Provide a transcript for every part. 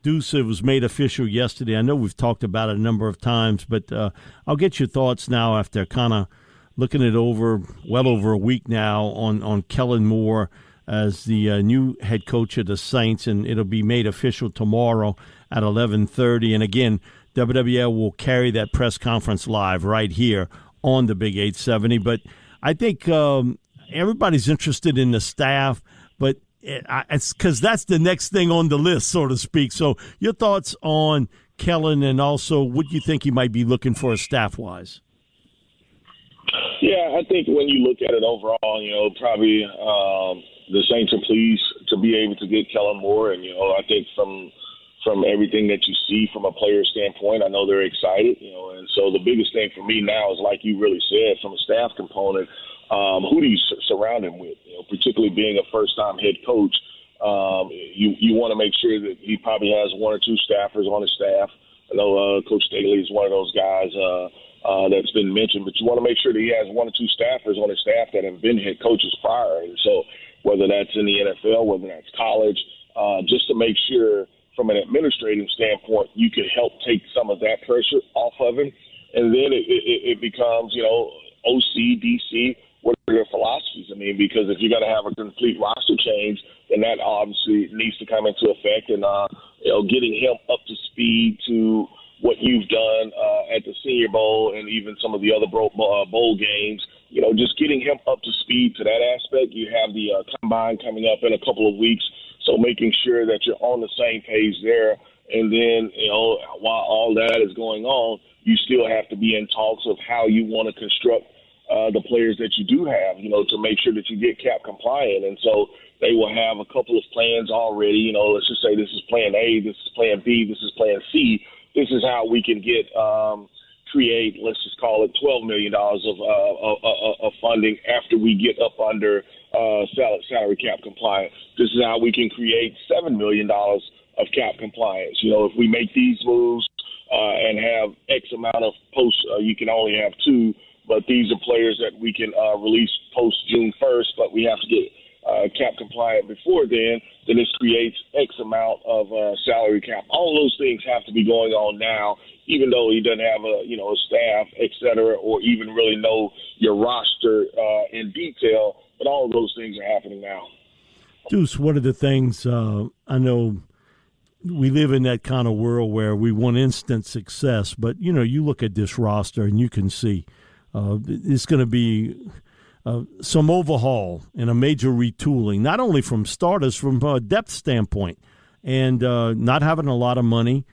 Deuce, it was made official yesterday. I know we've talked about it a number of times, but I'll get your thoughts now after kind of looking it over, well over a week now, on Kellen Moore as the new head coach of the Saints, and it'll be made official tomorrow at 11:30. And again, WWL will carry that press conference live right here on the Big 870. But I think everybody's interested in the staff, but it's because that's the next thing on the list, so to speak. So your thoughts on Kellen, and also what you think he might be looking for staff-wise? Yeah, I think when you look at it overall, probably the Saints are pleased to be able to get Kellen Moore. And, I think from everything that you see from a player standpoint, I know they're excited, and so the biggest thing for me now is, like you really said, from a staff component, who do you surround him with? Particularly being a first-time head coach, you want to make sure that he probably has one or two staffers on his staff. I know Coach Staley is one of those guys that's been mentioned, but you want to make sure that he has one or two staffers on his staff that have been head coaches prior. And so whether that's in the NFL, whether that's college, just to make sure from an administrative standpoint, you can help take some of that pressure off of him. And then it becomes, OC, DC, what are their philosophies? I mean, because if you're going to have a complete roster change, then that obviously needs to come into effect. And, getting him up to speed to what you've done at the Senior Bowl and even some of the other bowl games, just getting him up to speed to that aspect. You have the combine coming up in a couple of weeks, so making sure that you're on the same page there. And then, while all that is going on, you still have to be in talks of how you want to construct the players that you do have, to make sure that you get cap compliant. And so they will have a couple of plans already. Let's just say this is plan A, this is plan B, this is plan C. This is how we can create, let's just call it $12 million of funding after we get up under salary cap compliance. This is how we can create $7 million of cap compliance. If we make these moves and have X amount of posts, you can only have two, but these are players that we can release post June 1st, but we have to get cap compliant before then this creates X amount of salary cap. All those things have to be going on now, even though he doesn't have a staff, et cetera, or even really know your roster in detail. But all of those things are happening now. Deuce, one of the things I know we live in that kind of world where we want instant success, but, you look at this roster and you can see it's going to be some overhaul and a major retooling, not only from starters, from a depth standpoint, and not having a lot of money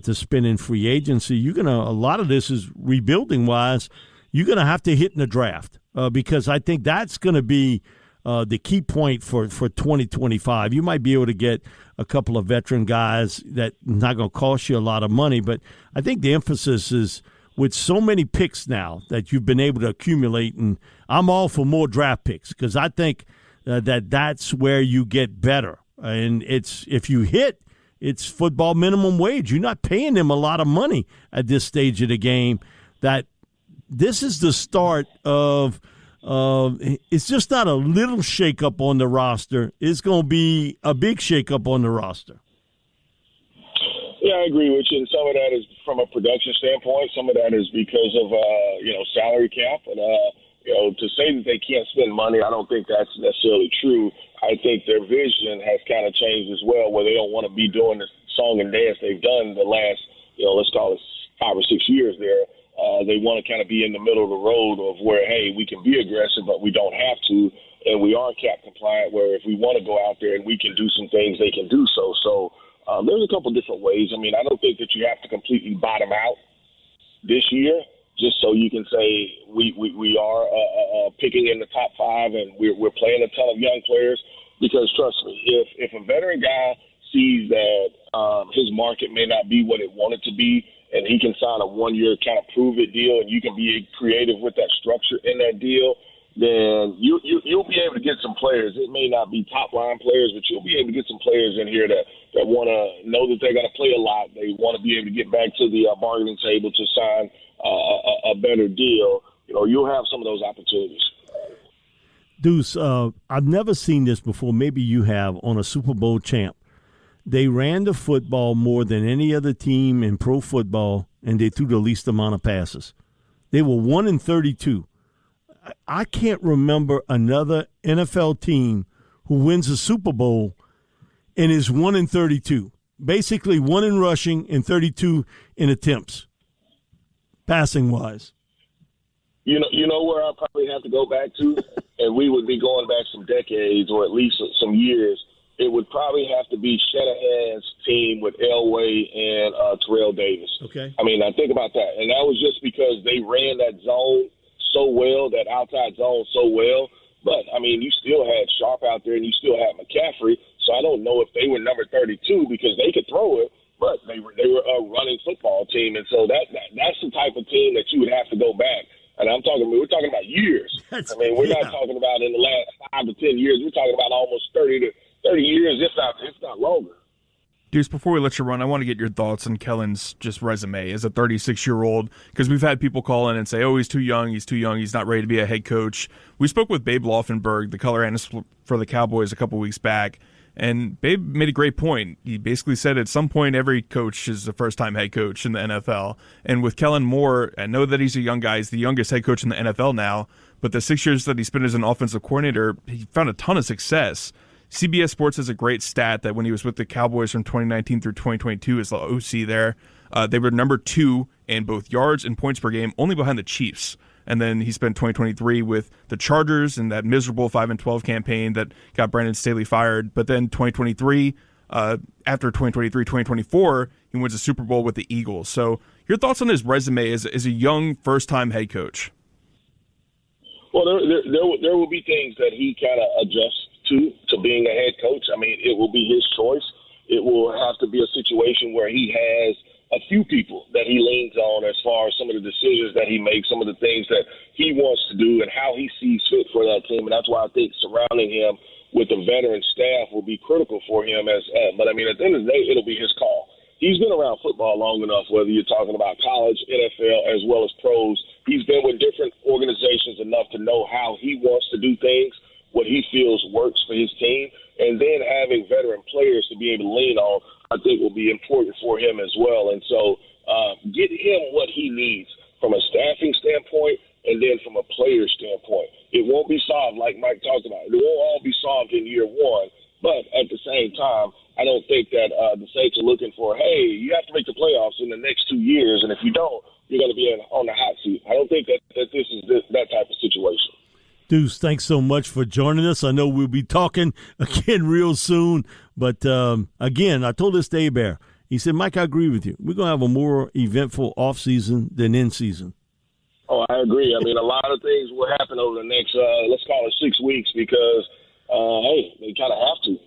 to spend in free agency. A lot of this is rebuilding wise. You're going to have to hit in the draft because I think that's going to be the key point for 2025. You might be able to get a couple of veteran guys that not going to cost you a lot of money, but I think the emphasis is with so many picks now that you've been able to accumulate, and I'm all for more draft picks because I think that's where you get better. And if you hit, it's football minimum wage. You're not paying them a lot of money at this stage of the game. That this is the start of it's just not a little shakeup on the roster. It's going to be a big shakeup on the roster. Yeah, I agree with you. And some of that is from a production standpoint. Some of that is because of, salary cap. And, to say that they can't spend money, I don't think that's necessarily true. I think their vision has kind of changed as well, where they don't want to be doing the song and dance they've done the last, let's call it 5 or 6 years there. They want to kind of be in the middle of the road of where, hey, we can be aggressive, but we don't have to. And we are cap compliant, where if we want to go out there and we can do some things, they can do so. So, there's a couple different ways. I mean, I don't think that you have to completely bottom out this year just so you can say we are picking in the top 5 and we're playing a ton of young players. Because trust me, if a veteran guy sees that his market may not be what it wanted to be, and he can sign a 1-year kind of prove-it deal, and you can be creative with that structure in that deal, then you'll be able to get some players. It may not be top-line players, but you'll be able to get some players in here that want to know that they're going to play a lot. They want to be able to get back to the bargaining table to sign a better deal. You'll have some of those opportunities. Deuce, I've never seen this before. Maybe you have on a Super Bowl champ. They ran the football more than any other team in pro football, and they threw the least amount of passes. They were 1-32. I can't remember another NFL team who wins a Super Bowl and is 1-32. Basically, 1 in rushing and 32 in attempts, passing-wise. You know where I probably have to go back to, and we would be going back some decades or at least some years. It would probably have to be Shanahan's team with Elway and Terrell Davis. Okay. I mean, I think about that, and that was just because they ran that zone so well, that outside zone so well. But, I mean, you still had Sharp out there and you still had McCaffrey. So I don't know if they were number 32 because they could throw it, but they were a running football team. And so that's the type of team that you would have to go back. And we're talking about years. We're not talking about in the last 5 to 10 years. We're talking about almost 30 years, if not longer. Deuce, before we let you run, I want to get your thoughts on Kellen's just resume as a 36-year-old, because we've had people call in and say, oh, he's too young, he's not ready to be a head coach. We spoke with Babe Laufenberg, the color analyst for the Cowboys, a couple weeks back, and Babe made a great point. He basically said at some point every coach is a first-time head coach in the NFL. And with Kellen Moore, I know that he's a young guy, he's the youngest head coach in the NFL now, but the 6 years that he spent as an offensive coordinator, he found a ton of success. CBS Sports has a great stat that when he was with the Cowboys from 2019 through 2022 as the OC there, they were number 2 in both yards and points per game, only behind the Chiefs. And then he spent 2023 with the Chargers in that miserable 5-12 campaign that got Brandon Staley fired. But then 2023, after 2024, he wins a Super Bowl with the Eagles. So your thoughts on his resume as a young first-time head coach? Well, there will be things that he kind of adjusts to being a head coach. I mean, it will be his choice. It will have to be a situation where he has a few people that he leans on as far as some of the decisions that he makes, some of the things that he wants to do and how he sees fit for that team. And that's why I think surrounding him with a veteran staff will be critical for him. But I mean, at the end of the day, it'll be his call. He's been around football long enough, whether you're talking about college, NFL, as well as pros. He's been with different organizations enough to know how he wants to do things, what he feels works for his team, and then having veteran players to be able to lean on, I think will be important for him as well. And so get him what he needs from a staffing standpoint and then from a player standpoint. It won't be solved like Mike talked about. It won't all be solved in year one, but at the same time, I don't think that the Saints are looking for, hey, you have to make the playoffs in the next 2 years, and if you don't, you're going to be on the hot seat. I don't think that this is that type of situation. Deuce, thanks so much for joining us. I know we'll be talking again real soon. But, again, I told this to A-Bear. He said, Mike, I agree with you. We're going to have a more eventful offseason than in-season. Oh, I agree. I mean, a lot of things will happen over the next, let's call it 6 weeks because, hey, they kind of have to.